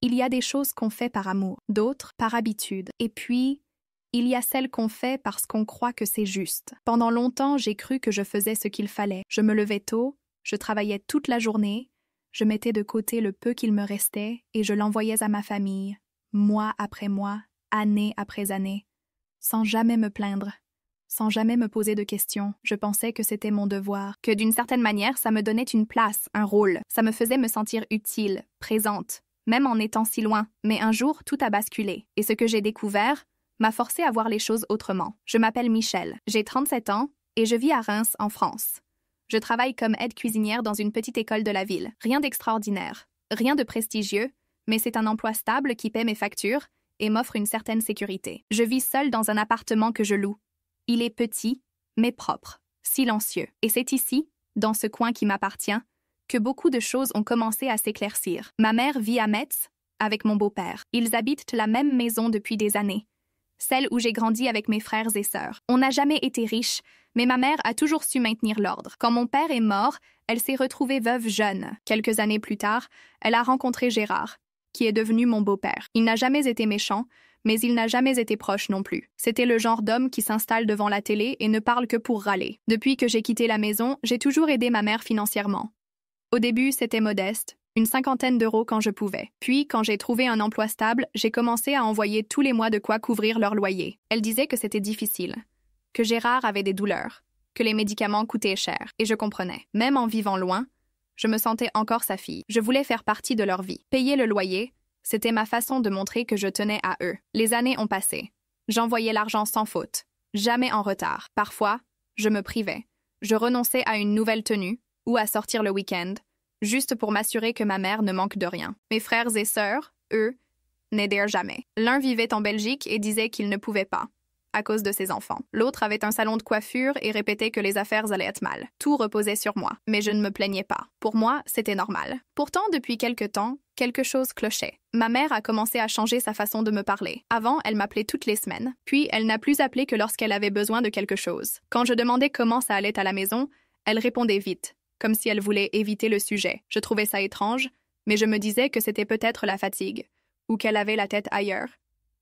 Il y a des choses qu'on fait par amour, d'autres par habitude. Et puis, il y a celles qu'on fait parce qu'on croit que c'est juste. Pendant longtemps, j'ai cru que je faisais ce qu'il fallait. Je me levais tôt, je travaillais toute la journée, je mettais de côté le peu qu'il me restait et je l'envoyais à ma famille, mois après mois, année après année, sans jamais me plaindre, sans jamais me poser de questions. Je pensais que c'était mon devoir, que d'une certaine manière, ça me donnait une place, un rôle. Ça me faisait me sentir utile, présente, même en étant si loin. Mais un jour, tout a basculé. Et ce que j'ai découvert m'a forcé à voir les choses autrement. Je m'appelle Michel, j'ai 37 ans et je vis à Reims, en France. Je travaille comme aide-cuisinière dans une petite école de la ville. Rien d'extraordinaire, rien de prestigieux, mais c'est un emploi stable qui paie mes factures et m'offre une certaine sécurité. Je vis seule dans un appartement que je loue. Il est petit, mais propre, silencieux. Et c'est ici, dans ce coin qui m'appartient, que beaucoup de choses ont commencé à s'éclaircir. Ma mère vit à Metz avec mon beau-père. Ils habitent la même maison depuis des années, celle où j'ai grandi avec mes frères et sœurs. On n'a jamais été riches, mais ma mère a toujours su maintenir l'ordre. Quand mon père est mort, elle s'est retrouvée veuve jeune. Quelques années plus tard, elle a rencontré Gérard, qui est devenu mon beau-père. Il n'a jamais été méchant, mais il n'a jamais été proche non plus. C'était le genre d'homme qui s'installe devant la télé et ne parle que pour râler. Depuis que j'ai quitté la maison, j'ai toujours aidé ma mère financièrement. Au début, c'était modeste, une 50aine d'euros quand je pouvais. Puis, quand j'ai trouvé un emploi stable, j'ai commencé à envoyer tous les mois de quoi couvrir leur loyer. Elle disait que c'était difficile, que Gérard avait des douleurs, que les médicaments coûtaient cher, et je comprenais. Même en vivant loin, je me sentais encore sa fille. Je voulais faire partie de leur vie. Payer le loyer, c'était ma façon de montrer que je tenais à eux. Les années ont passé. J'envoyais l'argent sans faute, jamais en retard. Parfois, je me privais. Je renonçais à une nouvelle tenue ou à sortir le week-end, juste pour m'assurer que ma mère ne manque de rien. Mes frères et sœurs, eux, n'aidèrent jamais. L'un vivait en Belgique et disait qu'il ne pouvait pas, à cause de ses enfants. L'autre avait un salon de coiffure et répétait que les affaires allaient être mal. Tout reposait sur moi, mais je ne me plaignais pas. Pour moi, c'était normal. Pourtant, depuis quelque temps, quelque chose clochait. Ma mère a commencé à changer sa façon de me parler. Avant, elle m'appelait toutes les semaines. Puis, elle n'a plus appelé que lorsqu'elle avait besoin de quelque chose. Quand je demandais comment ça allait à la maison, elle répondait vite, comme si elle voulait éviter le sujet. Je trouvais ça étrange, mais je me disais que c'était peut-être la fatigue, ou qu'elle avait la tête ailleurs.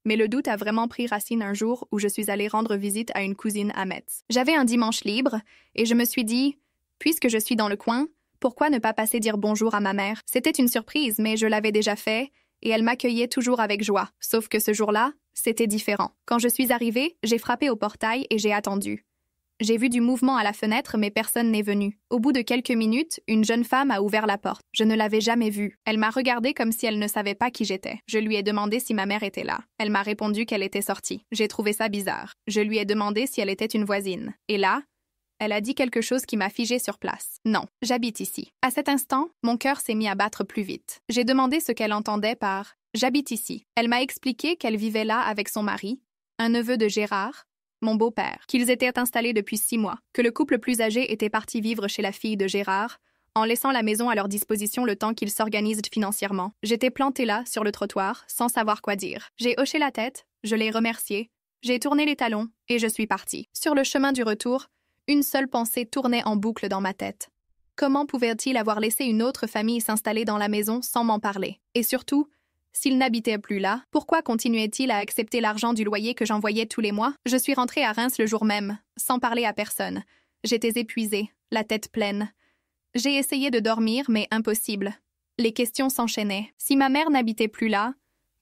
Mais le doute a vraiment pris racine un jour où je suis allée rendre visite à une cousine à Metz. J'avais un dimanche libre, et je me suis dit, puisque je suis dans le coin, pourquoi ne pas passer dire bonjour à ma mère? C'était une surprise, mais je l'avais déjà fait, et elle m'accueillait toujours avec joie. Sauf que ce jour-là, c'était différent. Quand je suis arrivée, j'ai frappé au portail et j'ai attendu. J'ai vu du mouvement à la fenêtre, mais personne n'est venu. Au bout de quelques minutes, une jeune femme a ouvert la porte. Je ne l'avais jamais vue. Elle m'a regardée comme si elle ne savait pas qui j'étais. Je lui ai demandé si ma mère était là. Elle m'a répondu qu'elle était sortie. J'ai trouvé ça bizarre. Je lui ai demandé si elle était une voisine. Et là, elle a dit quelque chose qui m'a figée sur place. Non, j'habite ici. À cet instant, mon cœur s'est mis à battre plus vite. J'ai demandé ce qu'elle entendait par « j'habite ici ». Elle m'a expliqué qu'elle vivait là avec son mari, un neveu de Gérard, mon beau-père, qu'ils étaient installés depuis 6 mois, que le couple plus âgé était parti vivre chez la fille de Gérard, en laissant la maison à leur disposition le temps qu'ils s'organisent financièrement. J'étais plantée là, sur le trottoir, sans savoir quoi dire. J'ai hoché la tête, je l'ai remercié, j'ai tourné les talons et je suis partie. Sur le chemin du retour, une seule pensée tournait en boucle dans ma tête. Comment pouvait-il avoir laissé une autre famille s'installer dans la maison sans m'en parler? Et surtout, s'il n'habitait plus là, pourquoi continuait-il à accepter l'argent du loyer que j'envoyais tous les mois? Je suis rentrée à Reims le jour même, sans parler à personne. J'étais épuisée, la tête pleine. J'ai essayé de dormir, mais impossible. Les questions s'enchaînaient. Si ma mère n'habitait plus là,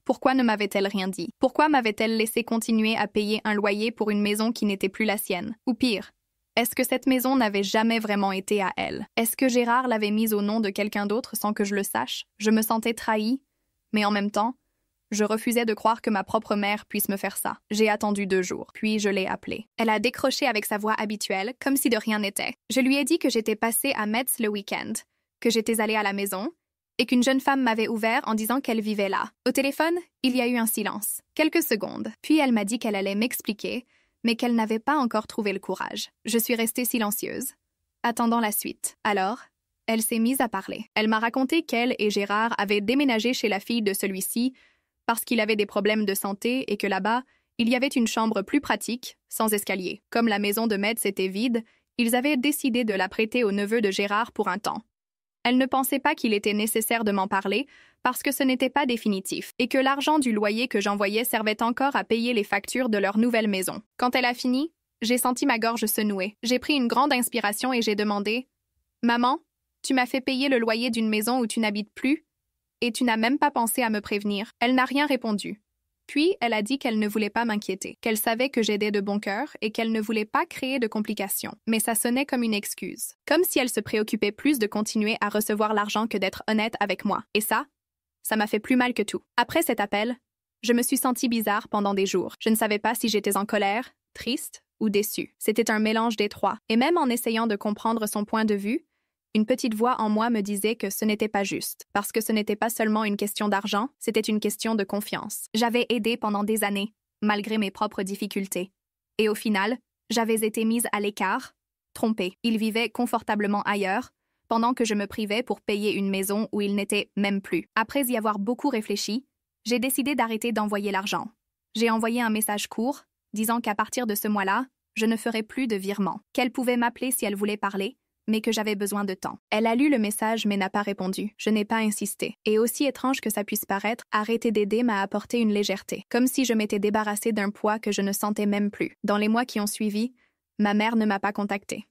pourquoi ne m'avait-elle rien dit? Pourquoi m'avait-elle laissé continuer à payer un loyer pour une maison qui n'était plus la sienne? Ou pire, est-ce que cette maison n'avait jamais vraiment été à elle? Est-ce que Gérard l'avait mise au nom de quelqu'un d'autre sans que je le sache? Je me sentais trahie, mais en même temps, je refusais de croire que ma propre mère puisse me faire ça. J'ai attendu 2 jours, puis je l'ai appelée. Elle a décroché avec sa voix habituelle, comme si de rien n'était. Je lui ai dit que j'étais passée à Metz le week-end, que j'étais allée à la maison, et qu'une jeune femme m'avait ouvert en disant qu'elle vivait là. Au téléphone, il y a eu un silence. Quelques secondes. Puis elle m'a dit qu'elle allait m'expliquer, mais qu'elle n'avait pas encore trouvé le courage. Je suis restée silencieuse, attendant la suite. Alors, elle s'est mise à parler. Elle m'a raconté qu'elle et Gérard avaient déménagé chez la fille de celui-ci parce qu'il avait des problèmes de santé et que là-bas, il y avait une chambre plus pratique, sans escalier. Comme la maison de Metz était vide, ils avaient décidé de la prêter au neveu de Gérard pour un temps. Elle ne pensait pas qu'il était nécessaire de m'en parler parce que ce n'était pas définitif et que l'argent du loyer que j'envoyais servait encore à payer les factures de leur nouvelle maison. Quand elle a fini, j'ai senti ma gorge se nouer. J'ai pris une grande inspiration et j'ai demandé « Maman, tu m'as fait payer le loyer d'une maison où tu n'habites plus et tu n'as même pas pensé à me prévenir. » Elle n'a rien répondu. Puis, elle a dit qu'elle ne voulait pas m'inquiéter, qu'elle savait que j'aidais de bon cœur et qu'elle ne voulait pas créer de complications. Mais ça sonnait comme une excuse. Comme si elle se préoccupait plus de continuer à recevoir l'argent que d'être honnête avec moi. Et ça m'a fait plus mal que tout. Après cet appel, je me suis sentie bizarre pendant des jours. Je ne savais pas si j'étais en colère, triste ou déçue. C'était un mélange des trois. Et même en essayant de comprendre son point de vue, une petite voix en moi me disait que ce n'était pas juste, parce que ce n'était pas seulement une question d'argent, c'était une question de confiance. J'avais aidé pendant des années, malgré mes propres difficultés. Et au final, j'avais été mise à l'écart, trompée. Il vivait confortablement ailleurs, pendant que je me privais pour payer une maison où il n'était même plus. Après y avoir beaucoup réfléchi, j'ai décidé d'arrêter d'envoyer l'argent. J'ai envoyé un message court, disant qu'à partir de ce mois-là, je ne ferais plus de virement, qu'elle pouvait m'appeler si elle voulait parler, mais que j'avais besoin de temps. Elle a lu le message mais n'a pas répondu. Je n'ai pas insisté. Et aussi étrange que ça puisse paraître, arrêter d'aider m'a apporté une légèreté, comme si je m'étais débarrassée d'un poids que je ne sentais même plus. Dans les mois qui ont suivi, ma mère ne m'a pas contactée.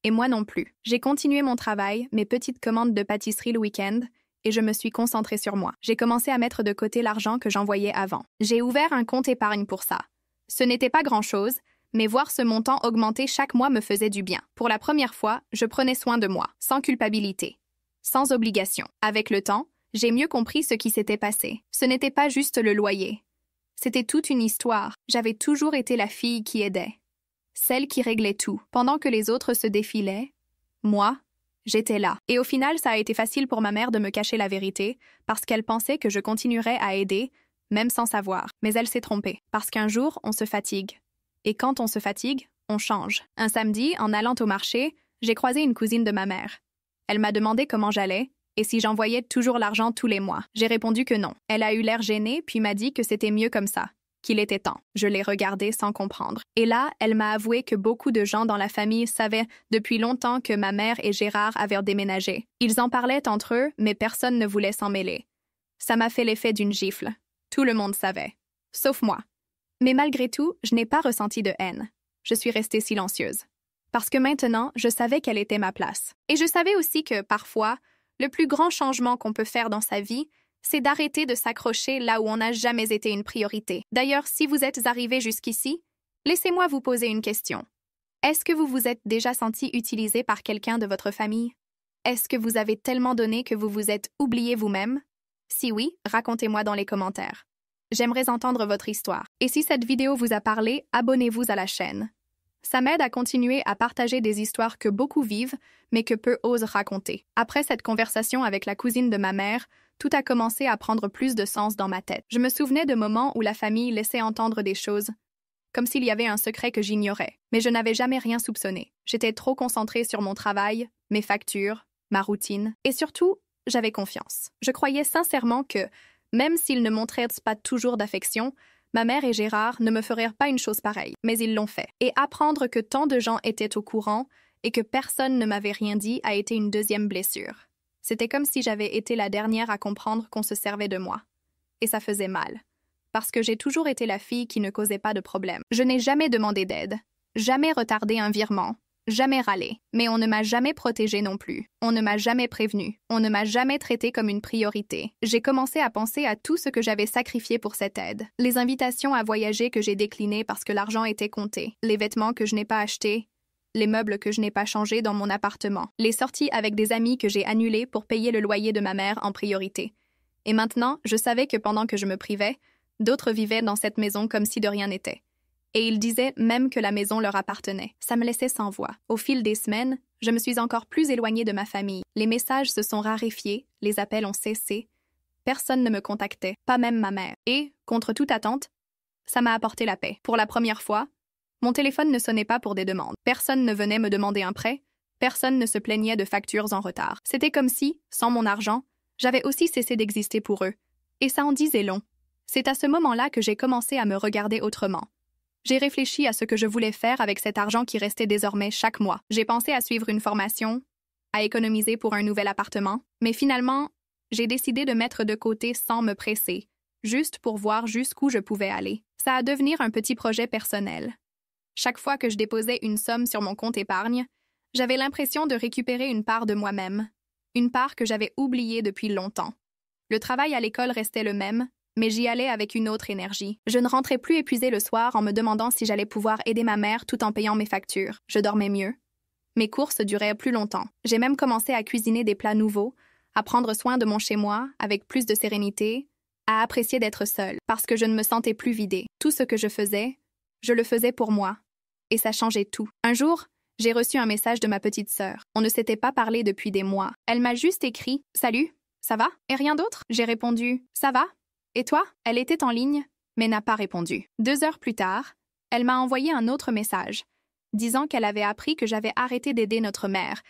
Et moi non plus. J'ai continué mon travail, mes petites commandes de pâtisserie le week-end, et je me suis concentrée sur moi. J'ai commencé à mettre de côté l'argent que j'envoyais avant. J'ai ouvert un compte épargne pour ça. Ce n'était pas grand-chose, mais voir ce montant augmenter chaque mois me faisait du bien. Pour la première fois, je prenais soin de moi, sans culpabilité, sans obligation. Avec le temps, j'ai mieux compris ce qui s'était passé. Ce n'était pas juste le loyer. C'était toute une histoire. J'avais toujours été la fille qui aidait, celle qui réglait tout. Pendant que les autres se défilaient, moi, j'étais là. Et au final, ça a été facile pour ma mère de me cacher la vérité, parce qu'elle pensait que je continuerais à aider, même sans savoir. Mais elle s'est trompée, parce qu'un jour, on se fatigue. Et quand on se fatigue, on change. Un samedi, en allant au marché, j'ai croisé une cousine de ma mère. Elle m'a demandé comment j'allais et si j'envoyais toujours l'argent tous les mois. J'ai répondu que non. Elle a eu l'air gênée puis m'a dit que c'était mieux comme ça, qu'il était temps. Je l'ai regardée sans comprendre. Et là, elle m'a avoué que beaucoup de gens dans la famille savaient depuis longtemps que ma mère et Gérard avaient déménagé. Ils en parlaient entre eux, mais personne ne voulait s'en mêler. Ça m'a fait l'effet d'une gifle. Tout le monde savait. Sauf moi. Mais malgré tout, je n'ai pas ressenti de haine. Je suis restée silencieuse. Parce que maintenant, je savais quelle était ma place. Et je savais aussi que, parfois, le plus grand changement qu'on peut faire dans sa vie, c'est d'arrêter de s'accrocher là où on n'a jamais été une priorité. D'ailleurs, si vous êtes arrivé jusqu'ici, laissez-moi vous poser une question. Est-ce que vous vous êtes déjà senti utilisé par quelqu'un de votre famille? Est-ce que vous avez tellement donné que vous vous êtes oublié vous-même? Si oui, racontez-moi dans les commentaires. J'aimerais entendre votre histoire. Et si cette vidéo vous a parlé, abonnez-vous à la chaîne. Ça m'aide à continuer à partager des histoires que beaucoup vivent, mais que peu osent raconter. Après cette conversation avec la cousine de ma mère, tout a commencé à prendre plus de sens dans ma tête. Je me souvenais de moments où la famille laissait entendre des choses, comme s'il y avait un secret que j'ignorais. Mais je n'avais jamais rien soupçonné. J'étais trop concentrée sur mon travail, mes factures, ma routine, et surtout, j'avais confiance. Je croyais sincèrement que, même s'ils ne montraient pas toujours d'affection, ma mère et Gérard ne me feraient pas une chose pareille, mais ils l'ont fait. Et apprendre que tant de gens étaient au courant et que personne ne m'avait rien dit a été une deuxième blessure. C'était comme si j'avais été la dernière à comprendre qu'on se servait de moi. Et ça faisait mal. Parce que j'ai toujours été la fille qui ne causait pas de problème. Je n'ai jamais demandé d'aide, jamais retardé un virement, jamais râlé. Mais on ne m'a jamais protégée non plus. On ne m'a jamais prévenue. On ne m'a jamais traitée comme une priorité. J'ai commencé à penser à tout ce que j'avais sacrifié pour cette aide. Les invitations à voyager que j'ai déclinées parce que l'argent était compté. Les vêtements que je n'ai pas achetés. Les meubles que je n'ai pas changés dans mon appartement. Les sorties avec des amis que j'ai annulées pour payer le loyer de ma mère en priorité. Et maintenant, je savais que pendant que je me privais, d'autres vivaient dans cette maison comme si de rien n'était. Et ils disaient même que la maison leur appartenait. Ça me laissait sans voix. Au fil des semaines, je me suis encore plus éloignée de ma famille. Les messages se sont raréfiés, les appels ont cessé. Personne ne me contactait, pas même ma mère. Et, contre toute attente, ça m'a apporté la paix. Pour la première fois, mon téléphone ne sonnait pas pour des demandes. Personne ne venait me demander un prêt. Personne ne se plaignait de factures en retard. C'était comme si, sans mon argent, j'avais aussi cessé d'exister pour eux. Et ça en disait long. C'est à ce moment-là que j'ai commencé à me regarder autrement. J'ai réfléchi à ce que je voulais faire avec cet argent qui restait désormais chaque mois. J'ai pensé à suivre une formation, à économiser pour un nouvel appartement, mais finalement, j'ai décidé de mettre de côté sans me presser, juste pour voir jusqu'où je pouvais aller. Ça a devenir un petit projet personnel. Chaque fois que je déposais une somme sur mon compte épargne, j'avais l'impression de récupérer une part de moi-même, une part que j'avais oubliée depuis longtemps. Le travail à l'école restait le même, mais j'y allais avec une autre énergie. Je ne rentrais plus épuisée le soir en me demandant si j'allais pouvoir aider ma mère tout en payant mes factures. Je dormais mieux. Mes courses duraient plus longtemps. J'ai même commencé à cuisiner des plats nouveaux, à prendre soin de mon chez-moi avec plus de sérénité, à apprécier d'être seule, parce que je ne me sentais plus vidée. Tout ce que je le faisais pour moi. Et ça changeait tout. Un jour, j'ai reçu un message de ma petite sœur. On ne s'était pas parlé depuis des mois. Elle m'a juste écrit « Salut, ça va ?» et rien d'autre. J'ai répondu « Ça va ?» Et toi? Elle était en ligne, mais n'a pas répondu. 2 heures plus tard, elle m'a envoyé un autre message, disant qu'elle avait appris que j'avais arrêté d'aider notre mère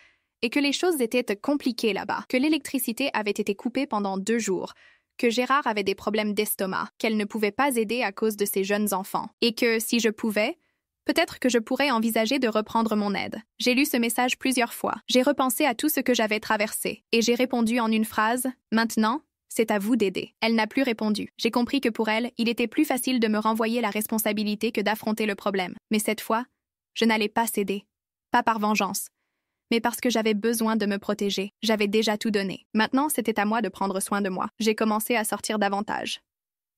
et que les choses étaient compliquées là-bas, que l'électricité avait été coupée pendant 2 jours, que Gérard avait des problèmes d'estomac, qu'elle ne pouvait pas aider à cause de ses jeunes enfants, et que, si je pouvais, peut-être que je pourrais envisager de reprendre mon aide. J'ai lu ce message plusieurs fois. J'ai repensé à tout ce que j'avais traversé, et j'ai répondu en une phrase « Maintenant, c'est à vous d'aider. » Elle n'a plus répondu. J'ai compris que pour elle, il était plus facile de me renvoyer la responsabilité que d'affronter le problème. Mais cette fois, je n'allais pas céder. Pas par vengeance, mais parce que j'avais besoin de me protéger. J'avais déjà tout donné. Maintenant, c'était à moi de prendre soin de moi. J'ai commencé à sortir davantage,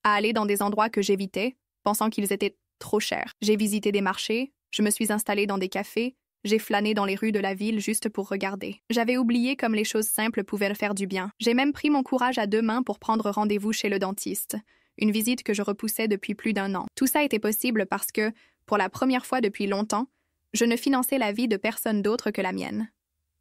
à aller dans des endroits que j'évitais, pensant qu'ils étaient trop chers. J'ai visité des marchés, je me suis installée dans des cafés, j'ai flâné dans les rues de la ville juste pour regarder. J'avais oublié comme les choses simples pouvaient faire du bien. J'ai même pris mon courage à 2 mains pour prendre rendez-vous chez le dentiste, une visite que je repoussais depuis plus d'1 an. Tout ça était possible parce que, pour la première fois depuis longtemps, je ne finançais la vie de personne d'autre que la mienne.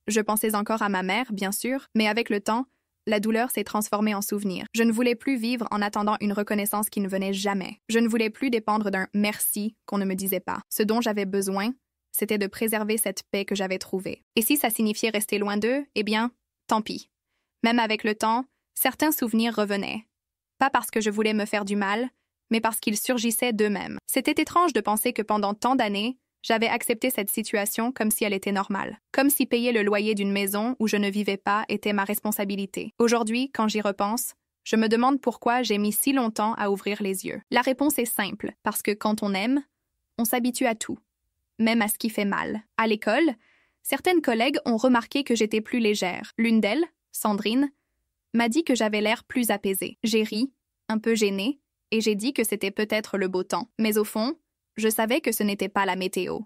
Je pensais encore à ma mère, bien sûr, mais avec le temps, la douleur s'est transformée en souvenir. Je ne voulais plus vivre en attendant une reconnaissance qui ne venait jamais. Je ne voulais plus dépendre d'un « merci » qu'on ne me disait pas. Ce dont j'avais besoin, c'était de préserver cette paix que j'avais trouvée. Et si ça signifiait rester loin d'eux, eh bien, tant pis. Même avec le temps, certains souvenirs revenaient. Pas parce que je voulais me faire du mal, mais parce qu'ils surgissaient d'eux-mêmes. C'était étrange de penser que pendant tant d'années, j'avais accepté cette situation comme si elle était normale. Comme si payer le loyer d'une maison où je ne vivais pas était ma responsabilité. Aujourd'hui, quand j'y repense, je me demande pourquoi j'ai mis si longtemps à ouvrir les yeux. La réponse est simple, parce que quand on aime, on s'habitue à tout, même à ce qui fait mal. À l'école, certaines collègues ont remarqué que j'étais plus légère. L'une d'elles, Sandrine, m'a dit que j'avais l'air plus apaisée. J'ai ri, un peu gênée, et j'ai dit que c'était peut-être le beau temps. Mais au fond, je savais que ce n'était pas la météo.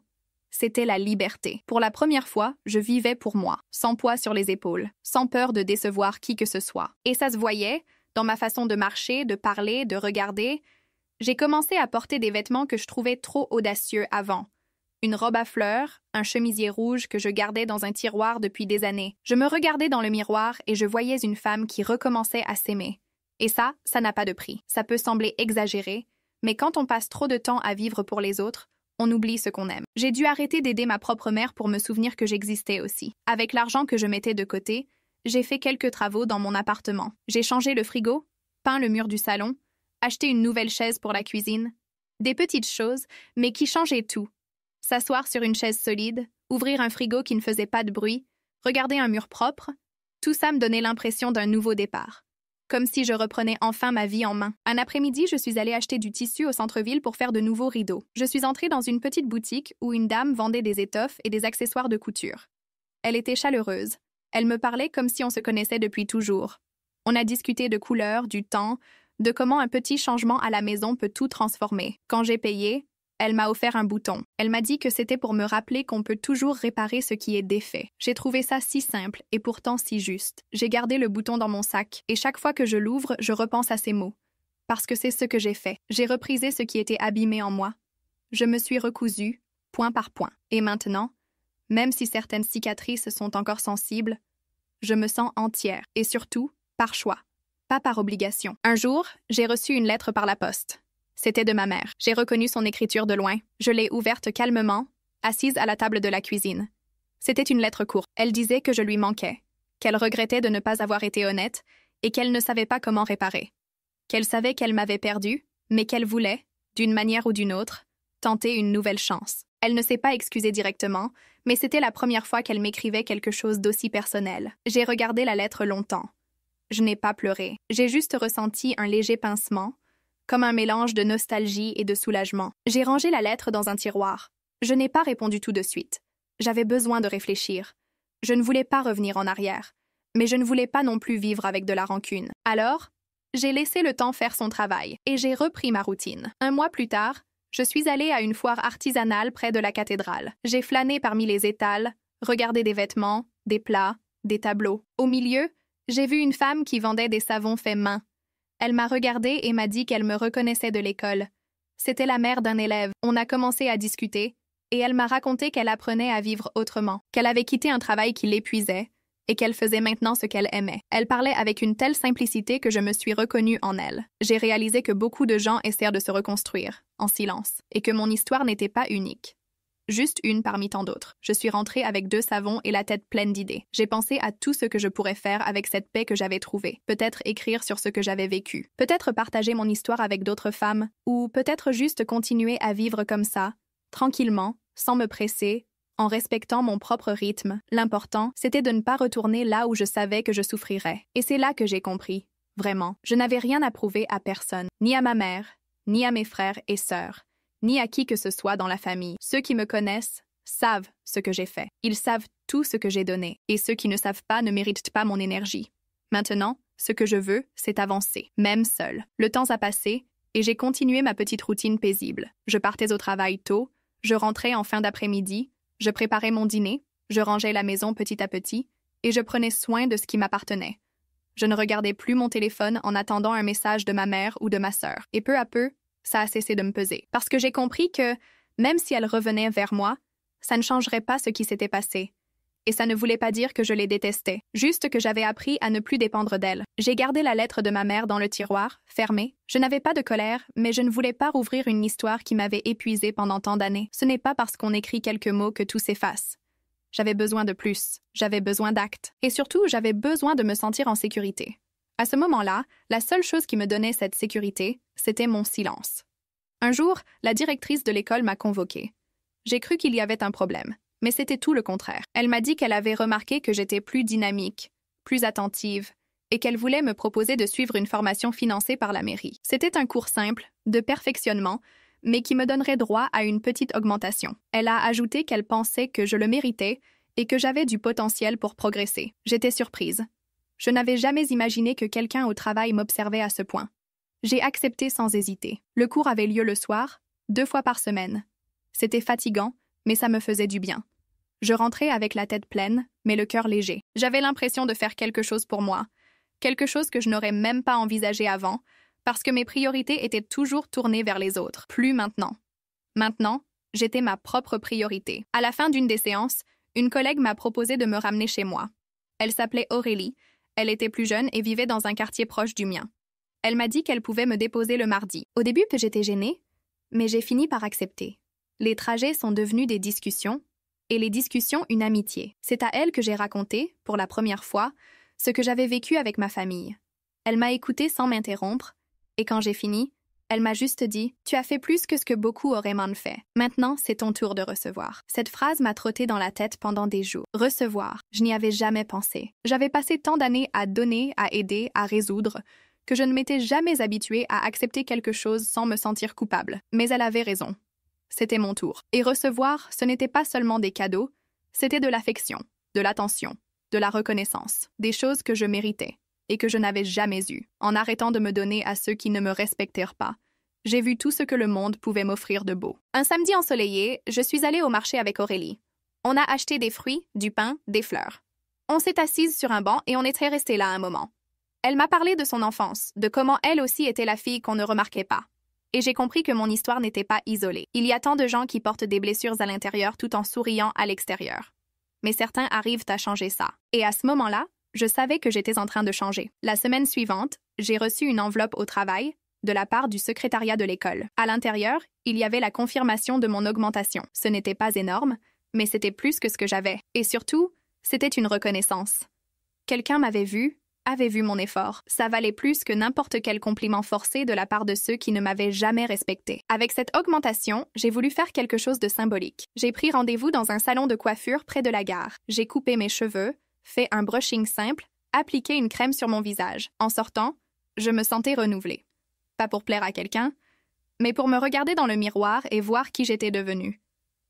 C'était la liberté. Pour la première fois, je vivais pour moi, sans poids sur les épaules, sans peur de décevoir qui que ce soit. Et ça se voyait, dans ma façon de marcher, de parler, de regarder. J'ai commencé à porter des vêtements que je trouvais trop audacieux avant. Une robe à fleurs, un chemisier rouge que je gardais dans un tiroir depuis des années. Je me regardais dans le miroir et je voyais une femme qui recommençait à s'aimer. Et ça n'a pas de prix. Ça peut sembler exagéré, mais quand on passe trop de temps à vivre pour les autres, on oublie ce qu'on aime. J'ai dû arrêter d'aider ma propre mère pour me souvenir que j'existais aussi. Avec l'argent que je mettais de côté, j'ai fait quelques travaux dans mon appartement. J'ai changé le frigo, peint le mur du salon, acheté une nouvelle chaise pour la cuisine. Des petites choses, mais qui changeaient tout. S'asseoir sur une chaise solide, ouvrir un frigo qui ne faisait pas de bruit, regarder un mur propre, tout ça me donnait l'impression d'un nouveau départ. Comme si je reprenais enfin ma vie en main. Un après-midi, je suis allée acheter du tissu au centre-ville pour faire de nouveaux rideaux. Je suis entrée dans une petite boutique où une dame vendait des étoffes et des accessoires de couture. Elle était chaleureuse. Elle me parlait comme si on se connaissait depuis toujours. On a discuté de couleurs, du temps, de comment un petit changement à la maison peut tout transformer. Quand j'ai payé, elle m'a offert un bouton. Elle m'a dit que c'était pour me rappeler qu'on peut toujours réparer ce qui est défait. J'ai trouvé ça si simple et pourtant si juste. J'ai gardé le bouton dans mon sac et chaque fois que je l'ouvre, je repense à ces mots. Parce que c'est ce que j'ai fait. J'ai reprisé ce qui était abîmé en moi. Je me suis recousue, point par point. Et maintenant, même si certaines cicatrices sont encore sensibles, je me sens entière et surtout, par choix, pas par obligation. Un jour, j'ai reçu une lettre par la poste. C'était de ma mère. J'ai reconnu son écriture de loin. Je l'ai ouverte calmement, assise à la table de la cuisine. C'était une lettre courte. Elle disait que je lui manquais, qu'elle regrettait de ne pas avoir été honnête et qu'elle ne savait pas comment réparer. Qu'elle savait qu'elle m'avait perdue, mais qu'elle voulait, d'une manière ou d'une autre, tenter une nouvelle chance. Elle ne s'est pas excusée directement, mais c'était la première fois qu'elle m'écrivait quelque chose d'aussi personnel. J'ai regardé la lettre longtemps. Je n'ai pas pleuré. J'ai juste ressenti un léger pincement, comme un mélange de nostalgie et de soulagement. J'ai rangé la lettre dans un tiroir. Je n'ai pas répondu tout de suite. J'avais besoin de réfléchir. Je ne voulais pas revenir en arrière, mais je ne voulais pas non plus vivre avec de la rancune. Alors, j'ai laissé le temps faire son travail et j'ai repris ma routine. Un mois plus tard, je suis allée à une foire artisanale près de la cathédrale. J'ai flâné parmi les étals, regardé des vêtements, des plats, des tableaux. Au milieu, j'ai vu une femme qui vendait des savons faits main. Elle m'a regardée et m'a dit qu'elle me reconnaissait de l'école. C'était la mère d'un élève. On a commencé à discuter, et elle m'a raconté qu'elle apprenait à vivre autrement, qu'elle avait quitté un travail qui l'épuisait, et qu'elle faisait maintenant ce qu'elle aimait. Elle parlait avec une telle simplicité que je me suis reconnue en elle. J'ai réalisé que beaucoup de gens essaient de se reconstruire, en silence, et que mon histoire n'était pas unique. Juste une parmi tant d'autres. Je suis rentrée avec 2 savons et la tête pleine d'idées. J'ai pensé à tout ce que je pourrais faire avec cette paix que j'avais trouvée. Peut-être écrire sur ce que j'avais vécu. Peut-être partager mon histoire avec d'autres femmes. Ou peut-être juste continuer à vivre comme ça, tranquillement, sans me presser, en respectant mon propre rythme. L'important, c'était de ne pas retourner là où je savais que je souffrirais. Et c'est là que j'ai compris. Vraiment. Je n'avais rien à prouver à personne. Ni à ma mère, ni à mes frères et sœurs, ni à qui que ce soit dans la famille. Ceux qui me connaissent savent ce que j'ai fait. Ils savent tout ce que j'ai donné. Et ceux qui ne savent pas ne méritent pas mon énergie. Maintenant, ce que je veux, c'est avancer, même seul. Le temps a passé, et j'ai continué ma petite routine paisible. Je partais au travail tôt, je rentrais en fin d'après-midi, je préparais mon dîner, je rangeais la maison petit à petit, et je prenais soin de ce qui m'appartenait. Je ne regardais plus mon téléphone en attendant un message de ma mère ou de ma sœur. Et peu à peu, ça a cessé de me peser. Parce que j'ai compris que, même si elle revenait vers moi, ça ne changerait pas ce qui s'était passé. Et ça ne voulait pas dire que je les détestais, juste que j'avais appris à ne plus dépendre d'elle. J'ai gardé la lettre de ma mère dans le tiroir, fermée. Je n'avais pas de colère, mais je ne voulais pas rouvrir une histoire qui m'avait épuisée pendant tant d'années. Ce n'est pas parce qu'on écrit quelques mots que tout s'efface. J'avais besoin de plus, j'avais besoin d'actes. Et surtout, j'avais besoin de me sentir en sécurité. À ce moment-là, la seule chose qui me donnait cette sécurité, c'était mon silence. Un jour, la directrice de l'école m'a convoquée. J'ai cru qu'il y avait un problème, mais c'était tout le contraire. Elle m'a dit qu'elle avait remarqué que j'étais plus dynamique, plus attentive, et qu'elle voulait me proposer de suivre une formation financée par la mairie. C'était un cours simple, de perfectionnement, mais qui me donnerait droit à une petite augmentation. Elle a ajouté qu'elle pensait que je le méritais et que j'avais du potentiel pour progresser. J'étais surprise. Je n'avais jamais imaginé que quelqu'un au travail m'observait à ce point. J'ai accepté sans hésiter. Le cours avait lieu le soir, 2 fois par semaine. C'était fatigant, mais ça me faisait du bien. Je rentrais avec la tête pleine, mais le cœur léger. J'avais l'impression de faire quelque chose pour moi, quelque chose que je n'aurais même pas envisagé avant, parce que mes priorités étaient toujours tournées vers les autres. Plus maintenant. Maintenant, j'étais ma propre priorité. À la fin d'une des séances, une collègue m'a proposé de me ramener chez moi. Elle s'appelait Aurélie. Elle était plus jeune et vivait dans un quartier proche du mien. Elle m'a dit qu'elle pouvait me déposer le mardi. Au début, j'étais gênée, mais j'ai fini par accepter. Les trajets sont devenus des discussions, et les discussions une amitié. C'est à elle que j'ai raconté, pour la première fois, ce que j'avais vécu avec ma famille. Elle m'a écoutée sans m'interrompre, et quand j'ai fini, elle m'a juste dit « Tu as fait plus que ce que beaucoup auraient mal fait. Maintenant, c'est ton tour de recevoir. » Cette phrase m'a trotté dans la tête pendant des jours. Recevoir, je n'y avais jamais pensé. J'avais passé tant d'années à donner, à aider, à résoudre, que je ne m'étais jamais habituée à accepter quelque chose sans me sentir coupable. Mais elle avait raison. C'était mon tour. Et recevoir, ce n'était pas seulement des cadeaux, c'était de l'affection, de l'attention, de la reconnaissance, des choses que je méritais et que je n'avais jamais eues. En arrêtant de me donner à ceux qui ne me respectèrent pas, j'ai vu tout ce que le monde pouvait m'offrir de beau. Un samedi ensoleillé, je suis allée au marché avec Aurélie. On a acheté des fruits, du pain, des fleurs. On s'est assise sur un banc et on était resté là un moment. Elle m'a parlé de son enfance, de comment elle aussi était la fille qu'on ne remarquait pas. Et j'ai compris que mon histoire n'était pas isolée. Il y a tant de gens qui portent des blessures à l'intérieur tout en souriant à l'extérieur. Mais certains arrivent à changer ça. Et à ce moment-là, je savais que j'étais en train de changer. La semaine suivante, j'ai reçu une enveloppe au travail de la part du secrétariat de l'école. À l'intérieur, il y avait la confirmation de mon augmentation. Ce n'était pas énorme, mais c'était plus que ce que j'avais. Et surtout, c'était une reconnaissance. Quelqu'un m'avait vu, avaient vu mon effort. Ça valait plus que n'importe quel compliment forcé de la part de ceux qui ne m'avaient jamais respecté. Avec cette augmentation, j'ai voulu faire quelque chose de symbolique. J'ai pris rendez-vous dans un salon de coiffure près de la gare. J'ai coupé mes cheveux, fait un brushing simple, appliqué une crème sur mon visage. En sortant, je me sentais renouvelée. Pas pour plaire à quelqu'un, mais pour me regarder dans le miroir et voir qui j'étais devenue.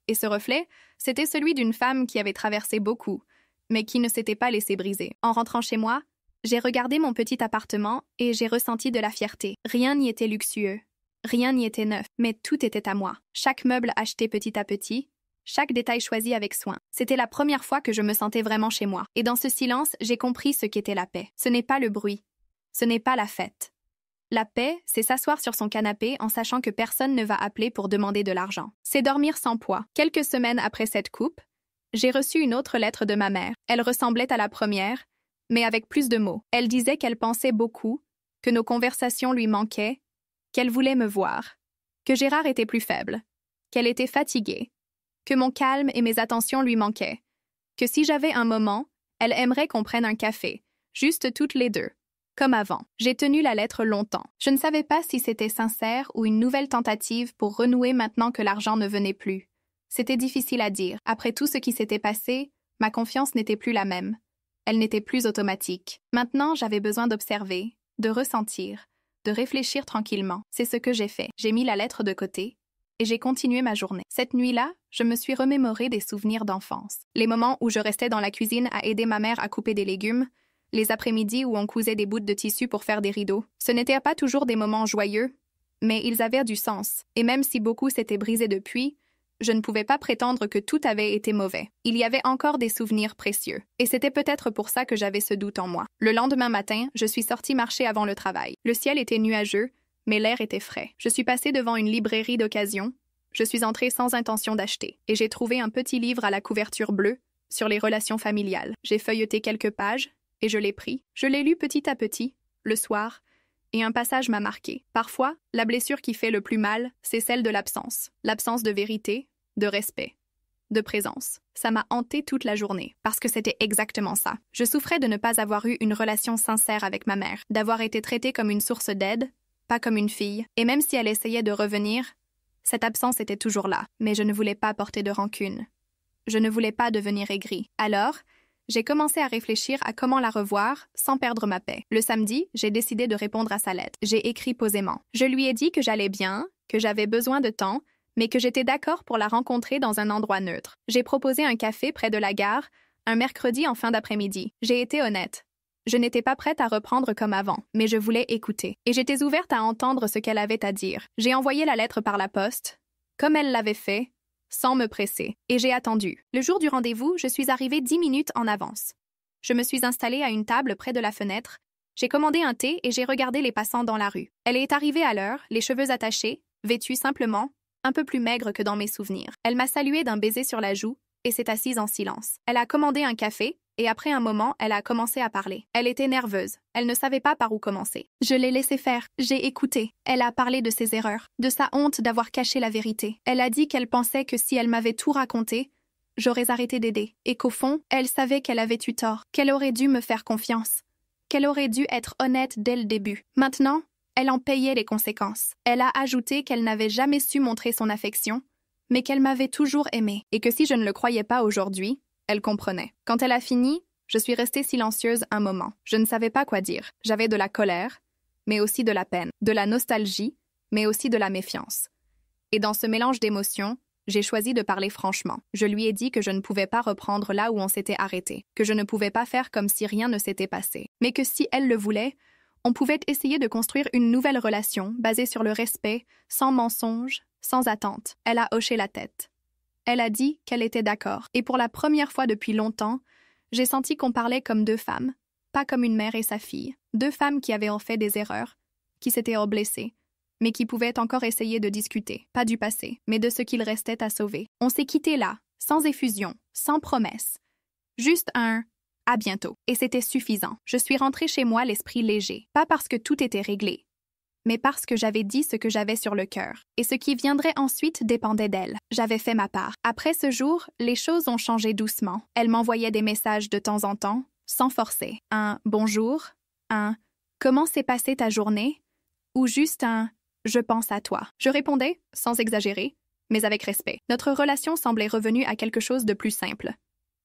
Et ce reflet, c'était celui d'une femme qui avait traversé beaucoup, mais qui ne s'était pas laissée briser. En rentrant chez moi, j'ai regardé mon petit appartement et j'ai ressenti de la fierté. Rien n'y était luxueux, rien n'y était neuf, mais tout était à moi. Chaque meuble acheté petit à petit, chaque détail choisi avec soin. C'était la première fois que je me sentais vraiment chez moi. Et dans ce silence, j'ai compris ce qu'était la paix. Ce n'est pas le bruit, ce n'est pas la fête. La paix, c'est s'asseoir sur son canapé en sachant que personne ne va appeler pour demander de l'argent. C'est dormir sans poids. Quelques semaines après cette coupe, j'ai reçu une autre lettre de ma mère. Elle ressemblait à la première, mais avec plus de mots. Elle disait qu'elle pensait beaucoup, que nos conversations lui manquaient, qu'elle voulait me voir, que Gérard était plus faible, qu'elle était fatiguée, que mon calme et mes attentions lui manquaient, que si j'avais un moment, elle aimerait qu'on prenne un café, juste toutes les deux. Comme avant. J'ai tenu la lettre longtemps. Je ne savais pas si c'était sincère ou une nouvelle tentative pour renouer maintenant que l'argent ne venait plus. C'était difficile à dire. Après tout ce qui s'était passé, ma confiance n'était plus la même. Elle n'était plus automatique. Maintenant, j'avais besoin d'observer, de ressentir, de réfléchir tranquillement. C'est ce que j'ai fait. J'ai mis la lettre de côté et j'ai continué ma journée. Cette nuit-là, je me suis remémoré des souvenirs d'enfance. Les moments où je restais dans la cuisine à aider ma mère à couper des légumes, les après-midi où on cousait des bouts de tissu pour faire des rideaux. Ce n'étaient pas toujours des moments joyeux, mais ils avaient du sens. Et même si beaucoup s'étaient brisés depuis, je ne pouvais pas prétendre que tout avait été mauvais. Il y avait encore des souvenirs précieux. Et c'était peut-être pour ça que j'avais ce doute en moi. Le lendemain matin, je suis sortie marcher avant le travail. Le ciel était nuageux, mais l'air était frais. Je suis passée devant une librairie d'occasion. Je suis entrée sans intention d'acheter. Et j'ai trouvé un petit livre à la couverture bleue sur les relations familiales. J'ai feuilleté quelques pages, et je l'ai pris. Je l'ai lu petit à petit, le soir, et un passage m'a marqué. Parfois, la blessure qui fait le plus mal, c'est celle de l'absence. L'absence de vérité, de respect, de présence. Ça m'a hantée toute la journée, parce que c'était exactement ça. Je souffrais de ne pas avoir eu une relation sincère avec ma mère, d'avoir été traitée comme une source d'aide, pas comme une fille, et même si elle essayait de revenir, cette absence était toujours là. Mais je ne voulais pas porter de rancune. Je ne voulais pas devenir aigrie. Alors, j'ai commencé à réfléchir à comment la revoir sans perdre ma paix. Le samedi, j'ai décidé de répondre à sa lettre. J'ai écrit posément. Je lui ai dit que j'allais bien, que j'avais besoin de temps, mais que j'étais d'accord pour la rencontrer dans un endroit neutre. J'ai proposé un café près de la gare, un mercredi en fin d'après-midi. J'ai été honnête. Je n'étais pas prête à reprendre comme avant, mais je voulais écouter. Et j'étais ouverte à entendre ce qu'elle avait à dire. J'ai envoyé la lettre par la poste, comme elle l'avait fait, sans me presser, et j'ai attendu. Le jour du rendez-vous, je suis arrivée 10 minutes en avance. Je me suis installée à une table près de la fenêtre, j'ai commandé un thé et j'ai regardé les passants dans la rue. Elle est arrivée à l'heure, les cheveux attachés, vêtue simplement, un peu plus maigre que dans mes souvenirs. Elle m'a salué d'un baiser sur la joue et s'est assise en silence. Elle a commandé un café, et après un moment, elle a commencé à parler. Elle était nerveuse. Elle ne savait pas par où commencer. Je l'ai laissée faire. J'ai écouté. Elle a parlé de ses erreurs, de sa honte d'avoir caché la vérité. Elle a dit qu'elle pensait que si elle m'avait tout raconté, j'aurais arrêté d'aider. Et qu'au fond, elle savait qu'elle avait eu tort, qu'elle aurait dû me faire confiance, qu'elle aurait dû être honnête dès le début. Maintenant, elle en payait les conséquences. Elle a ajouté qu'elle n'avait jamais su montrer son affection, mais qu'elle m'avait toujours aimée, et que si je ne le croyais pas aujourd'hui, elle comprenait. Quand elle a fini, je suis restée silencieuse un moment. Je ne savais pas quoi dire. J'avais de la colère, mais aussi de la peine, de la nostalgie, mais aussi de la méfiance. Et dans ce mélange d'émotions, j'ai choisi de parler franchement. Je lui ai dit que je ne pouvais pas reprendre là où on s'était arrêté, que je ne pouvais pas faire comme si rien ne s'était passé, mais que si elle le voulait, on pouvait essayer de construire une nouvelle relation basée sur le respect, sans mensonge, sans attente. Elle a hoché la tête. Elle a dit qu'elle était d'accord. Et pour la première fois depuis longtemps, j'ai senti qu'on parlait comme deux femmes, pas comme une mère et sa fille. Deux femmes qui avaient en fait des erreurs, qui s'étaient blessées, mais qui pouvaient encore essayer de discuter, pas du passé, mais de ce qu'il restait à sauver. On s'est quitté là, sans effusion, sans promesse. Juste un « à bientôt ». Et c'était suffisant. Je suis rentrée chez moi l'esprit léger, pas parce que tout était réglé, mais parce que j'avais dit ce que j'avais sur le cœur. Et ce qui viendrait ensuite dépendait d'elle. J'avais fait ma part. Après ce jour, les choses ont changé doucement. Elle m'envoyait des messages de temps en temps, sans forcer. Un « bonjour », un « Comment s'est passée ta journée ?» ou juste un « Je pense à toi ». Je répondais, sans exagérer, mais avec respect. Notre relation semblait revenue à quelque chose de plus simple.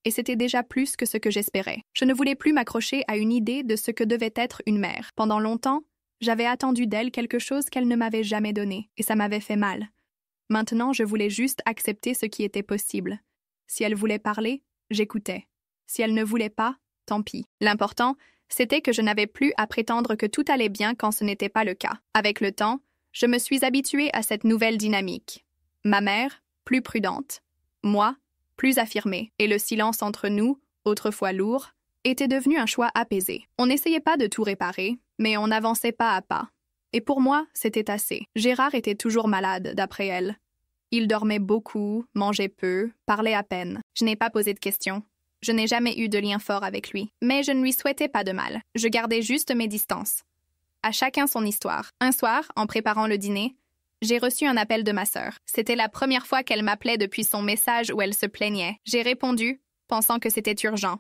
Et c'était déjà plus que ce que j'espérais. Je ne voulais plus m'accrocher à une idée de ce que devait être une mère. Pendant longtemps, j'avais attendu d'elle quelque chose qu'elle ne m'avait jamais donné, et ça m'avait fait mal. Maintenant, je voulais juste accepter ce qui était possible. Si elle voulait parler, j'écoutais. Si elle ne voulait pas, tant pis. L'important, c'était que je n'avais plus à prétendre que tout allait bien quand ce n'était pas le cas. Avec le temps, je me suis habituée à cette nouvelle dynamique. Ma mère, plus prudente. Moi, plus affirmée. Et le silence entre nous, autrefois lourd, était devenu un choix apaisé. On n'essayait pas de tout réparer, mais on avançait pas à pas. Et pour moi, c'était assez. Gérard était toujours malade, d'après elle. Il dormait beaucoup, mangeait peu, parlait à peine. Je n'ai pas posé de questions. Je n'ai jamais eu de lien fort avec lui. Mais je ne lui souhaitais pas de mal. Je gardais juste mes distances. À chacun son histoire. Un soir, en préparant le dîner, j'ai reçu un appel de ma sœur. C'était la première fois qu'elle m'appelait depuis son message où elle se plaignait. J'ai répondu, pensant que c'était urgent.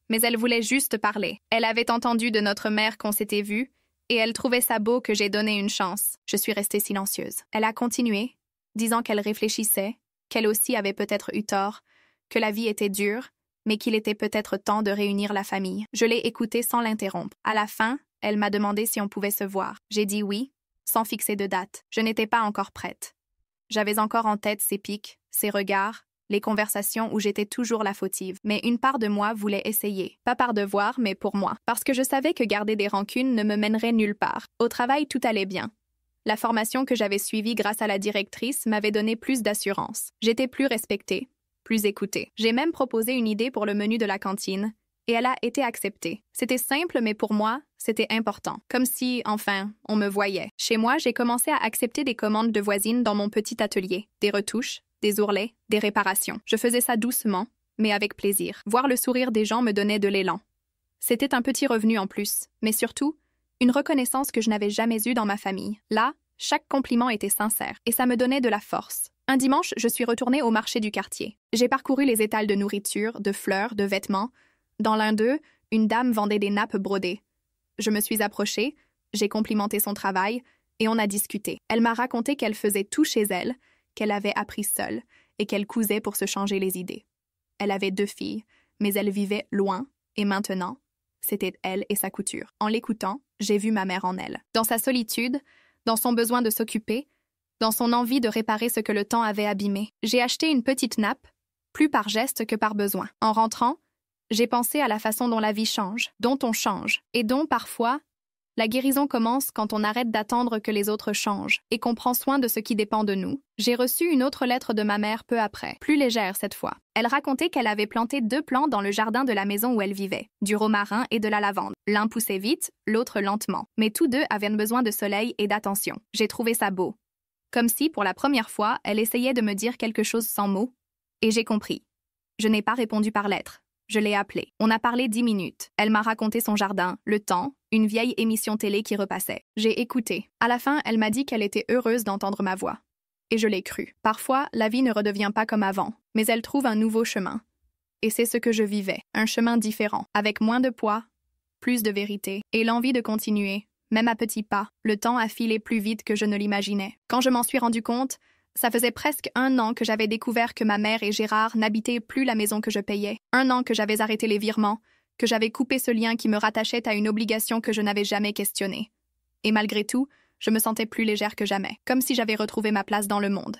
Mais elle voulait juste parler. Elle avait entendu de notre mère qu'on s'était vus, et elle trouvait ça beau que j'ai donné une chance. Je suis restée silencieuse. Elle a continué, disant qu'elle réfléchissait, qu'elle aussi avait peut-être eu tort, que la vie était dure, mais qu'il était peut-être temps de réunir la famille. Je l'ai écoutée sans l'interrompre. À la fin, elle m'a demandé si on pouvait se voir. J'ai dit oui, sans fixer de date. Je n'étais pas encore prête. J'avais encore en tête ses pics, ses regards, les conversations où j'étais toujours la fautive. Mais une part de moi voulait essayer. Pas par devoir, mais pour moi. Parce que je savais que garder des rancunes ne me mènerait nulle part. Au travail, tout allait bien. La formation que j'avais suivie grâce à la directrice m'avait donné plus d'assurance. J'étais plus respectée, plus écoutée. J'ai même proposé une idée pour le menu de la cantine, et elle a été acceptée. C'était simple, mais pour moi, c'était important. Comme si, enfin, on me voyait. Chez moi, j'ai commencé à accepter des commandes de voisines dans mon petit atelier. Des retouches, des ourlets, des réparations. Je faisais ça doucement, mais avec plaisir. Voir le sourire des gens me donnait de l'élan. C'était un petit revenu en plus, mais surtout, une reconnaissance que je n'avais jamais eue dans ma famille. Là, chaque compliment était sincère, et ça me donnait de la force. Un dimanche, je suis retournée au marché du quartier. J'ai parcouru les étals de nourriture, de fleurs, de vêtements. Dans l'un d'eux, une dame vendait des nappes brodées. Je me suis approchée, j'ai complimenté son travail, et on a discuté. Elle m'a raconté qu'elle faisait tout chez elle, qu'elle avait appris seule, et qu'elle cousait pour se changer les idées. Elle avait 2 filles, mais elle vivait loin, et maintenant, c'était elle et sa couture. En l'écoutant, j'ai vu ma mère en elle. Dans sa solitude, dans son besoin de s'occuper, dans son envie de réparer ce que le temps avait abîmé. J'ai acheté une petite nappe, plus par geste que par besoin. En rentrant, j'ai pensé à la façon dont la vie change, dont on change, et dont, parfois, la guérison commence quand on arrête d'attendre que les autres changent et qu'on prend soin de ce qui dépend de nous. J'ai reçu une autre lettre de ma mère peu après, plus légère cette fois. Elle racontait qu'elle avait planté 2 plants dans le jardin de la maison où elle vivait, du romarin et de la lavande. L'un poussait vite, l'autre lentement, mais tous 2 avaient besoin de soleil et d'attention. J'ai trouvé ça beau. Comme si, pour la première fois, elle essayait de me dire quelque chose sans mots, et j'ai compris. Je n'ai pas répondu par lettre. Je l'ai appelée. On a parlé 10 minutes. Elle m'a raconté son jardin, le temps, une vieille émission télé qui repassait. J'ai écouté. À la fin, elle m'a dit qu'elle était heureuse d'entendre ma voix. Et je l'ai cru. Parfois, la vie ne redevient pas comme avant, mais elle trouve un nouveau chemin. Et c'est ce que je vivais, un chemin différent, avec moins de poids, plus de vérité, et l'envie de continuer, même à petits pas. Le temps a filé plus vite que je ne l'imaginais. Quand je m'en suis rendu compte, ça faisait presque 1 an que j'avais découvert que ma mère et Gérard n'habitaient plus la maison que je payais. 1 an que j'avais arrêté les virements, que j'avais coupé ce lien qui me rattachait à une obligation que je n'avais jamais questionnée. Et malgré tout, je me sentais plus légère que jamais, comme si j'avais retrouvé ma place dans le monde.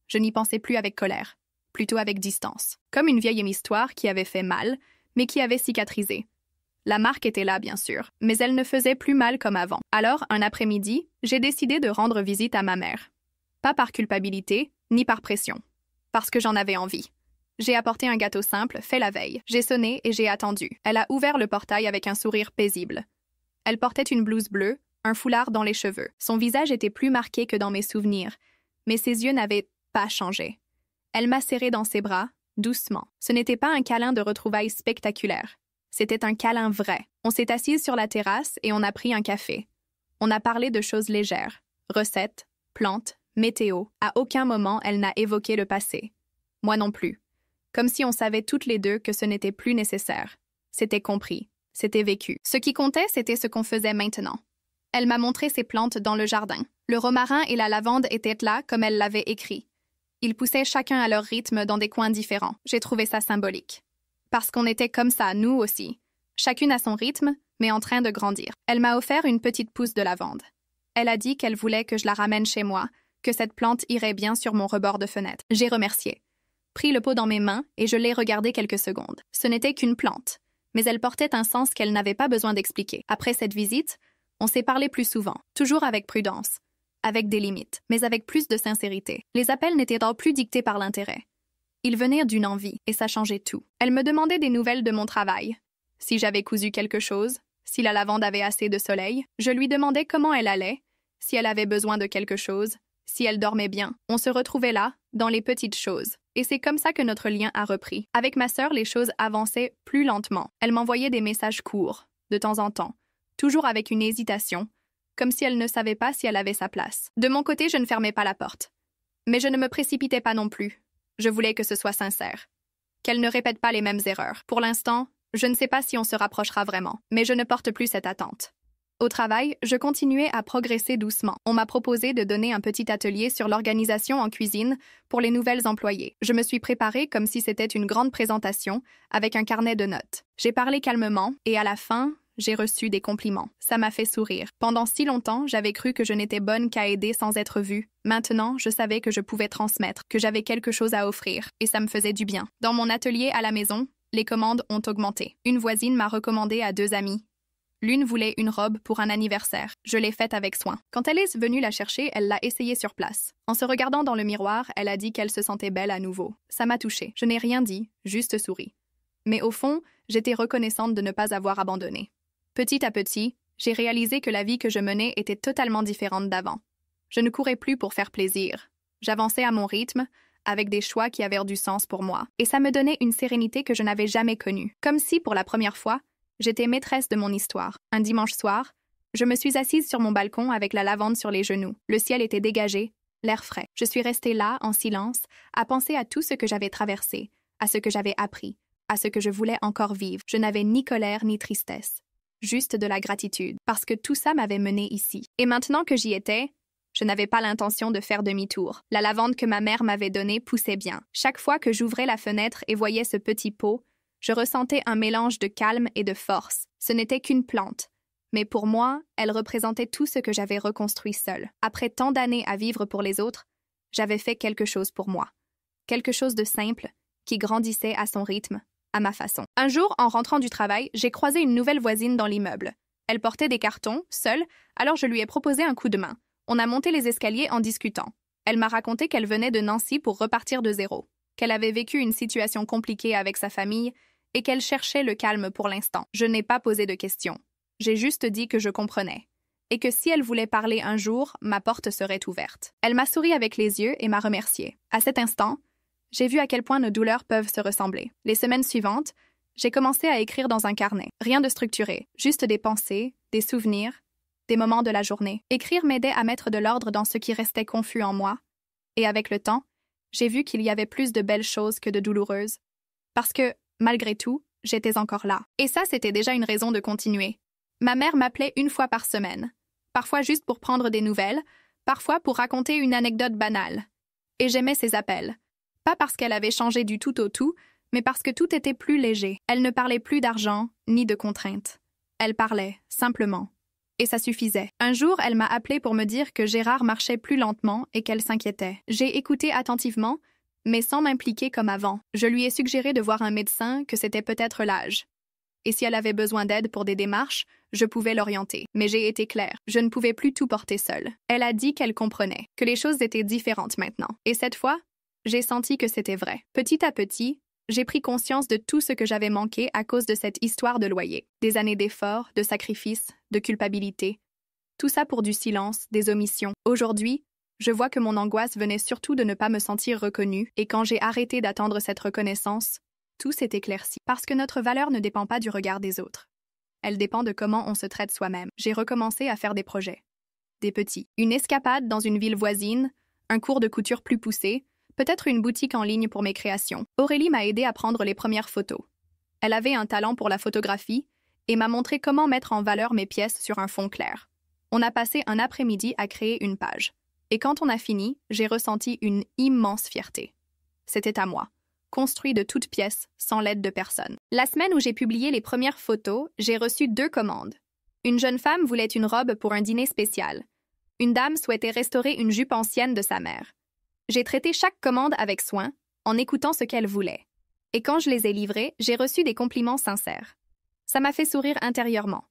Je n'y pensais plus avec colère, plutôt avec distance. Comme une vieille histoire qui avait fait mal, mais qui avait cicatrisé. La marque était là, bien sûr, mais elle ne faisait plus mal comme avant. Alors, un après-midi, j'ai décidé de rendre visite à ma mère. Pas par culpabilité, ni par pression. Parce que j'en avais envie. J'ai apporté un gâteau simple, fait la veille. J'ai sonné et j'ai attendu. Elle a ouvert le portail avec un sourire paisible. Elle portait une blouse bleue, un foulard dans les cheveux. Son visage était plus marqué que dans mes souvenirs, mais ses yeux n'avaient pas changé. Elle m'a serré dans ses bras, doucement. Ce n'était pas un câlin de retrouvailles spectaculaire. C'était un câlin vrai. On s'est assis sur la terrasse et on a pris un café. On a parlé de choses légères. Recettes, plantes, météo. À aucun moment, elle n'a évoqué le passé. Moi non plus. Comme si on savait toutes les deux que ce n'était plus nécessaire. C'était compris. C'était vécu. Ce qui comptait, c'était ce qu'on faisait maintenant. Elle m'a montré ses plantes dans le jardin. Le romarin et la lavande étaient là comme elle l'avait écrit. Ils poussaient chacun à leur rythme dans des coins différents. J'ai trouvé ça symbolique. Parce qu'on était comme ça, nous aussi. Chacune à son rythme, mais en train de grandir. Elle m'a offert une petite pousse de lavande. Elle a dit qu'elle voulait que je la ramène chez moi, que cette plante irait bien sur mon rebord de fenêtre. J'ai remercié. Pris le pot dans mes mains et je l'ai regardé quelques secondes. Ce n'était qu'une plante, mais elle portait un sens qu'elle n'avait pas besoin d'expliquer. Après cette visite, on s'est parlé plus souvent, toujours avec prudence, avec des limites, mais avec plus de sincérité. Les appels n'étaient alors plus dictés par l'intérêt. Ils venaient d'une envie, et ça changeait tout. Elle me demandait des nouvelles de mon travail. Si j'avais cousu quelque chose, si la lavande avait assez de soleil, je lui demandais comment elle allait, si elle avait besoin de quelque chose, si elle dormait bien. On se retrouvait là, dans les petites choses. Et c'est comme ça que notre lien a repris. Avec ma sœur, les choses avançaient plus lentement. Elle m'envoyait des messages courts, de temps en temps, toujours avec une hésitation, comme si elle ne savait pas si elle avait sa place. De mon côté, je ne fermais pas la porte. Mais je ne me précipitais pas non plus. Je voulais que ce soit sincère. Qu'elle ne répète pas les mêmes erreurs. Pour l'instant, je ne sais pas si on se rapprochera vraiment, mais je ne porte plus cette attente. Au travail, je continuais à progresser doucement. On m'a proposé de donner un petit atelier sur l'organisation en cuisine pour les nouvelles employées. Je me suis préparée comme si c'était une grande présentation, avec un carnet de notes. J'ai parlé calmement, et à la fin, j'ai reçu des compliments. Ça m'a fait sourire. Pendant si longtemps, j'avais cru que je n'étais bonne qu'à aider sans être vue. Maintenant, je savais que je pouvais transmettre, que j'avais quelque chose à offrir, et ça me faisait du bien. Dans mon atelier à la maison, les commandes ont augmenté. Une voisine m'a recommandé à 2 amies. L'une voulait une robe pour un anniversaire. Je l'ai faite avec soin. Quand elle est venue la chercher, elle l'a essayée sur place. En se regardant dans le miroir, elle a dit qu'elle se sentait belle à nouveau. Ça m'a touchée. Je n'ai rien dit, juste souri. Mais au fond, j'étais reconnaissante de ne pas avoir abandonné. Petit à petit, j'ai réalisé que la vie que je menais était totalement différente d'avant. Je ne courais plus pour faire plaisir. J'avançais à mon rythme, avec des choix qui avaient du sens pour moi. Et ça me donnait une sérénité que je n'avais jamais connue. Comme si, pour la première fois, j'étais maîtresse de mon histoire. Un dimanche soir, je me suis assise sur mon balcon avec la lavande sur les genoux. Le ciel était dégagé, l'air frais. Je suis restée là, en silence, à penser à tout ce que j'avais traversé, à ce que j'avais appris, à ce que je voulais encore vivre. Je n'avais ni colère ni tristesse, juste de la gratitude, parce que tout ça m'avait menée ici. Et maintenant que j'y étais, je n'avais pas l'intention de faire demi-tour. La lavande que ma mère m'avait donnée poussait bien. Chaque fois que j'ouvrais la fenêtre et voyais ce petit pot, je ressentais un mélange de calme et de force. Ce n'était qu'une plante. Mais pour moi, elle représentait tout ce que j'avais reconstruit seule. Après tant d'années à vivre pour les autres, j'avais fait quelque chose pour moi. Quelque chose de simple, qui grandissait à son rythme, à ma façon. Un jour, en rentrant du travail, j'ai croisé une nouvelle voisine dans l'immeuble. Elle portait des cartons, seule, alors je lui ai proposé un coup de main. On a monté les escaliers en discutant. Elle m'a raconté qu'elle venait de Nancy pour repartir de zéro, qu'elle avait vécu une situation compliquée avec sa famille et qu'elle cherchait le calme pour l'instant. Je n'ai pas posé de questions. J'ai juste dit que je comprenais, et que si elle voulait parler un jour, ma porte serait ouverte. Elle m'a souri avec les yeux et m'a remercié. À cet instant, j'ai vu à quel point nos douleurs peuvent se ressembler. Les semaines suivantes, j'ai commencé à écrire dans un carnet. Rien de structuré, juste des pensées, des souvenirs, des moments de la journée. Écrire m'aidait à mettre de l'ordre dans ce qui restait confus en moi. Et avec le temps, j'ai vu qu'il y avait plus de belles choses que de douloureuses. Parce que, malgré tout, j'étais encore là. Et ça, c'était déjà une raison de continuer. Ma mère m'appelait 1 fois par semaine. Parfois juste pour prendre des nouvelles, parfois pour raconter une anecdote banale. Et j'aimais ces appels. Pas parce qu'elle avait changé du tout au tout, mais parce que tout était plus léger. Elle ne parlait plus d'argent, ni de contraintes. Elle parlait, simplement. Et ça suffisait. Un jour, elle m'a appelé pour me dire que Gérard marchait plus lentement et qu'elle s'inquiétait. J'ai écouté attentivement, mais sans m'impliquer comme avant. Je lui ai suggéré de voir un médecin, que c'était peut-être l'âge. Et si elle avait besoin d'aide pour des démarches, je pouvais l'orienter. Mais j'ai été claire, je ne pouvais plus tout porter seule. Elle a dit qu'elle comprenait, que les choses étaient différentes maintenant. Et cette fois, j'ai senti que c'était vrai. Petit à petit, j'ai pris conscience de tout ce que j'avais manqué à cause de cette histoire de loyer. Des années d'efforts, de sacrifices, de culpabilité. Tout ça pour du silence, des omissions. Aujourd'hui, je vois que mon angoisse venait surtout de ne pas me sentir reconnue, et quand j'ai arrêté d'attendre cette reconnaissance, tout s'est éclairci. Parce que notre valeur ne dépend pas du regard des autres. Elle dépend de comment on se traite soi-même. J'ai recommencé à faire des projets. Des petits. Une escapade dans une ville voisine, un cours de couture plus poussé, peut-être une boutique en ligne pour mes créations. Aurélie m'a aidé à prendre les premières photos. Elle avait un talent pour la photographie, et m'a montré comment mettre en valeur mes pièces sur un fond clair. On a passé un après-midi à créer une page. Et quand on a fini, j'ai ressenti une immense fierté. C'était à moi, construit de toutes pièces, sans l'aide de personne. La semaine où j'ai publié les premières photos, j'ai reçu 2 commandes. Une jeune femme voulait une robe pour un dîner spécial. Une dame souhaitait restaurer une jupe ancienne de sa mère. J'ai traité chaque commande avec soin, en écoutant ce qu'elle voulait. Et quand je les ai livrées, j'ai reçu des compliments sincères. Ça m'a fait sourire intérieurement,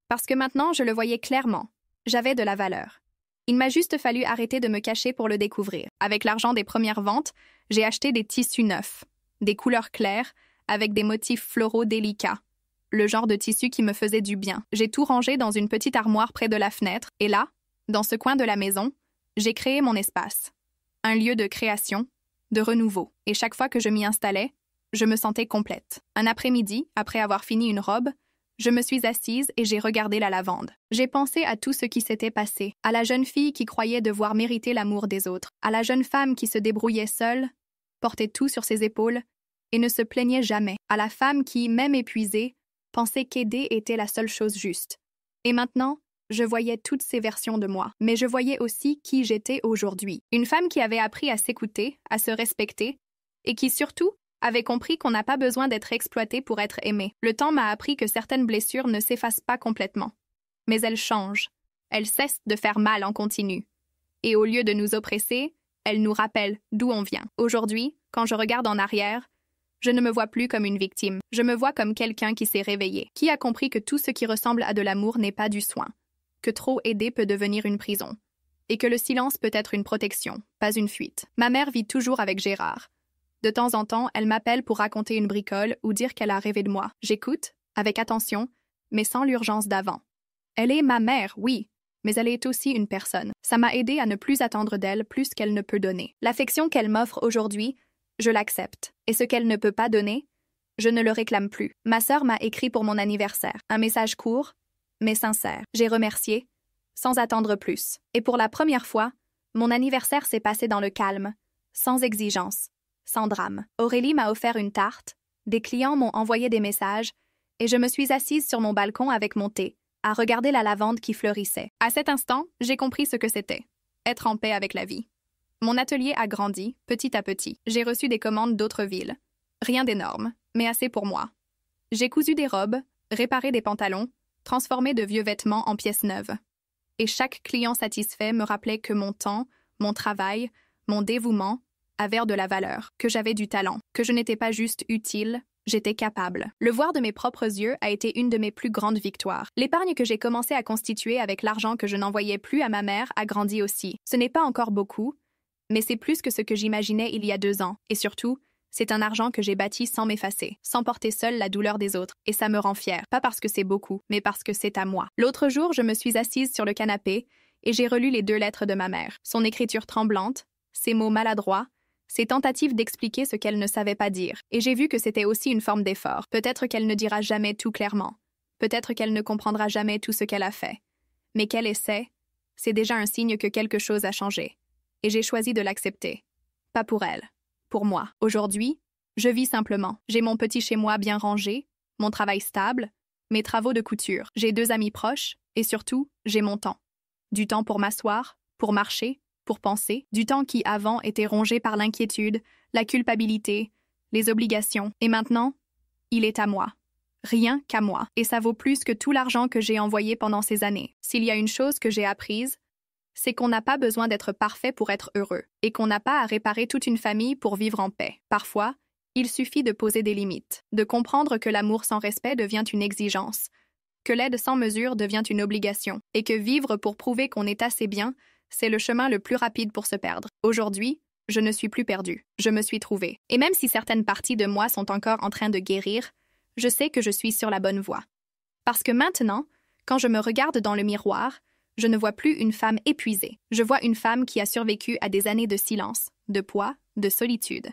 parce que maintenant je le voyais clairement. J'avais de la valeur. Il m'a juste fallu arrêter de me cacher pour le découvrir. Avec l'argent des premières ventes, j'ai acheté des tissus neufs, des couleurs claires, avec des motifs floraux délicats. Le genre de tissu qui me faisait du bien. J'ai tout rangé dans une petite armoire près de la fenêtre, et là, dans ce coin de la maison, j'ai créé mon espace. Un lieu de création, de renouveau. Et chaque fois que je m'y installais, je me sentais complète. Un après-midi, après avoir fini une robe, je me suis assise et j'ai regardé la lavande. J'ai pensé à tout ce qui s'était passé, à la jeune fille qui croyait devoir mériter l'amour des autres, à la jeune femme qui se débrouillait seule, portait tout sur ses épaules et ne se plaignait jamais, à la femme qui, même épuisée, pensait qu'aider était la seule chose juste. Et maintenant, je voyais toutes ces versions de moi, mais je voyais aussi qui j'étais aujourd'hui. Une femme qui avait appris à s'écouter, à se respecter, et qui surtout avait compris qu'on n'a pas besoin d'être exploité pour être aimé. Le temps m'a appris que certaines blessures ne s'effacent pas complètement, mais elles changent. Elles cessent de faire mal en continu. Et au lieu de nous oppresser, elles nous rappellent d'où on vient. Aujourd'hui, quand je regarde en arrière, je ne me vois plus comme une victime. Je me vois comme quelqu'un qui s'est réveillé, qui a compris que tout ce qui ressemble à de l'amour n'est pas du soin, que trop aider peut devenir une prison, et que le silence peut être une protection, pas une fuite. Ma mère vit toujours avec Gérard. De temps en temps, elle m'appelle pour raconter une bricole ou dire qu'elle a rêvé de moi. J'écoute, avec attention, mais sans l'urgence d'avant. Elle est ma mère, oui, mais elle est aussi une personne. Ça m'a aidé à ne plus attendre d'elle plus qu'elle ne peut donner. L'affection qu'elle m'offre aujourd'hui, je l'accepte. Et ce qu'elle ne peut pas donner, je ne le réclame plus. Ma sœur m'a écrit pour mon anniversaire. Un message court, mais sincère. J'ai remercié, sans attendre plus. Et pour la première fois, mon anniversaire s'est passé dans le calme, sans exigence. Sans drame. Aurélie m'a offert une tarte, des clients m'ont envoyé des messages, et je me suis assise sur mon balcon avec mon thé, à regarder la lavande qui fleurissait. À cet instant, j'ai compris ce que c'était. Être en paix avec la vie. Mon atelier a grandi, petit à petit. J'ai reçu des commandes d'autres villes. Rien d'énorme, mais assez pour moi. J'ai cousu des robes, réparé des pantalons, transformé de vieux vêtements en pièces neuves. Et chaque client satisfait me rappelait que mon temps, mon travail, mon dévouement avaient de la valeur, que j'avais du talent, que je n'étais pas juste utile, j'étais capable. Le voir de mes propres yeux a été une de mes plus grandes victoires. L'épargne que j'ai commencé à constituer avec l'argent que je n'envoyais plus à ma mère a grandi aussi. Ce n'est pas encore beaucoup, mais c'est plus que ce que j'imaginais il y a 2 ans. Et surtout, c'est un argent que j'ai bâti sans m'effacer, sans porter seule la douleur des autres. Et ça me rend fière, pas parce que c'est beaucoup, mais parce que c'est à moi. L'autre jour, je me suis assise sur le canapé et j'ai relu les 2 lettres de ma mère. Son écriture tremblante, ses mots maladroits, ses tentatives d'expliquer ce qu'elle ne savait pas dire. Et j'ai vu que c'était aussi une forme d'effort. Peut-être qu'elle ne dira jamais tout clairement. Peut-être qu'elle ne comprendra jamais tout ce qu'elle a fait. Mais qu'elle essaie, c'est déjà un signe que quelque chose a changé. Et j'ai choisi de l'accepter. Pas pour elle, pour moi. Aujourd'hui, je vis simplement. J'ai mon petit chez-moi bien rangé, mon travail stable, mes travaux de couture. J'ai 2 amis proches, et surtout, j'ai mon temps. Du temps pour m'asseoir, pour marcher, pour penser, du temps qui avant était rongé par l'inquiétude, la culpabilité, les obligations. Et maintenant, il est à moi. Rien qu'à moi. Et ça vaut plus que tout l'argent que j'ai envoyé pendant ces années. S'il y a une chose que j'ai apprise, c'est qu'on n'a pas besoin d'être parfait pour être heureux, et qu'on n'a pas à réparer toute une famille pour vivre en paix. Parfois, il suffit de poser des limites, de comprendre que l'amour sans respect devient une exigence, que l'aide sans mesure devient une obligation, et que vivre pour prouver qu'on est assez bien, c'est le chemin le plus rapide pour se perdre. Aujourd'hui, je ne suis plus perdue. Je me suis trouvée. Et même si certaines parties de moi sont encore en train de guérir, je sais que je suis sur la bonne voie. Parce que maintenant, quand je me regarde dans le miroir, je ne vois plus une femme épuisée. Je vois une femme qui a survécu à des années de silence, de poids, de solitude,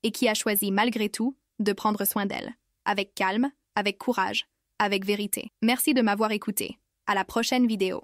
et qui a choisi malgré tout de prendre soin d'elle. Avec calme, avec courage, avec vérité. Merci de m'avoir écouté. À la prochaine vidéo.